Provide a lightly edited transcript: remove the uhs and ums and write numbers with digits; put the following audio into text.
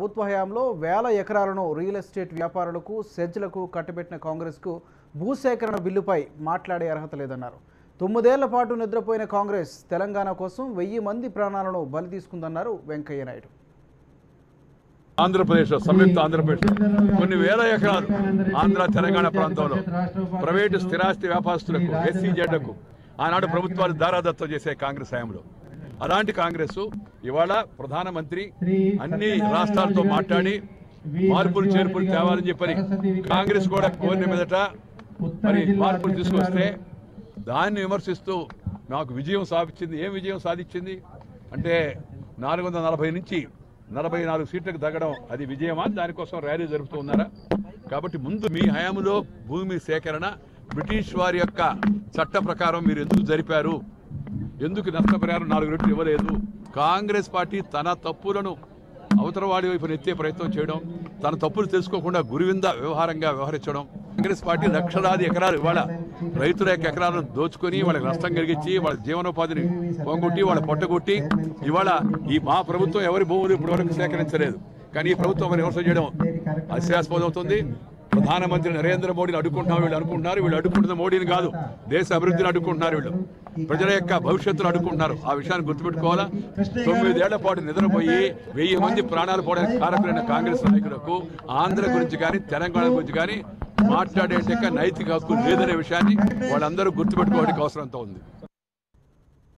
ప్రభుత్వ హయాంలో వేల ఎకరాలను రియల్ ఎస్టేట్ వ్యాపారులకు సెజ్లకు కట్టబెట్టిన కాంగ్రెస్కు భూసేకరణ బిల్లుపై మాట్లాడే అర్హత లేదన్నారు. 9 ఏళ్ల పాటు నిద్రపోయిన కాంగ్రెస్ తెలంగాణ కోసం 1000 మంది ప్రాణాలను బలి తీసుకుందన్నారు వెంకయ్య నాయుడు. ఆంధ్రప్రదేశ్ సంయుక్త ఆంధ్రప్రదేశ్ కొన్ని వేల ఎకరాలు ఆంధ్ర తెలంగాణ ప్రాంతంలో ప్రైవేటు స్థిరాస్తి వ్యాపారస్తులకు ఎస్సీజెడ్లకు ఆనాడు ప్రభుత్వాలు దారాదత్తం చేసే కాంగ్రెస్ హయాంలో అలాంటి కాంగ్రెస్ ఇవాళ ప్రధానమంత్రి అన్ని రాష్ట్రాలతో మాట్లాడి మార్పులు చేర్పులు తేవాలని చెప్పని కాంగ్రెస్ కూడా కోరిన మీదట మరి మార్పులు తీసుకొస్తే దాన్ని విమర్శిస్తూ నాకు విజయం సాధించింది. ఏం విజయం సాధించింది అంటే 440 నుంచి 44 సీట్లకు తగ్గడం అది విజయమా? దానికోసం ర్యాలీ జరుపుతున్నారా? కాబట్టి ముందు మీ హయాంలో భూమి సేకరణ బ్రిటిష్ వారి యొక్క చట్ట ప్రకారం మీరు ఎందుకు జరిపారు? ఎందుకు నష్టపరిహారం 4 రెట్లు ఇవ్వలేదు? కాంగ్రెస్ పార్టీ తన తప్పులను అవతలవాడి వైపు నెత్తే ప్రయత్నం చేయడం, తన తప్పులు తెలుసుకోకుండా గురువింద వ్యవహారంగా వ్యవహరించడం. కాంగ్రెస్ పార్టీ లక్షలాది ఎకరాలు ఇవాళ రైతుల యొక్క ఎకరాలను దోచుకొని వాళ్ళకి నష్టం కలిగించి వాళ్ళ జీవనోపాధిని పోగొట్టి వాళ్ళ పొట్టగొట్టి ఇవాళ ఈ మా ప్రభుత్వం ఎవరి భూములు ఇప్పటివరకు సేకరించలేదు. కానీ ఈ ప్రభుత్వం విమర్శ చేయడం హాస్యాస్పదం అవుతుంది. ప్రధానమంత్రి నరేంద్ర మోడీని అడ్డుకుంటున్నారు వీళ్ళు అనుకుంటున్నారు. వీళ్ళు అడ్డుకుంటున్న మోడీని కాదు, దేశ అభివృద్ధిని అడ్డుకుంటున్నారు. వీళ్ళు ప్రజల యొక్క భవిష్యత్తును అడ్డుకుంటున్నారు. ఆ విషయాన్ని గుర్తుపెట్టుకోవాలా. 9 ఏళ్ల పాటు నిద్రపోయి 1000 మంది ప్రాణాలు పోవడానికి కారకులైన కాంగ్రెస్ నాయకులకు ఆంధ్ర గురించి కానీ తెలంగాణ గురించి కానీ మాట్లాడే నైతిక హక్కు లేదనే విషయాన్ని వాళ్ళందరూ గుర్తుపెట్టుకోవడానికి అవసరంతో ఉంది.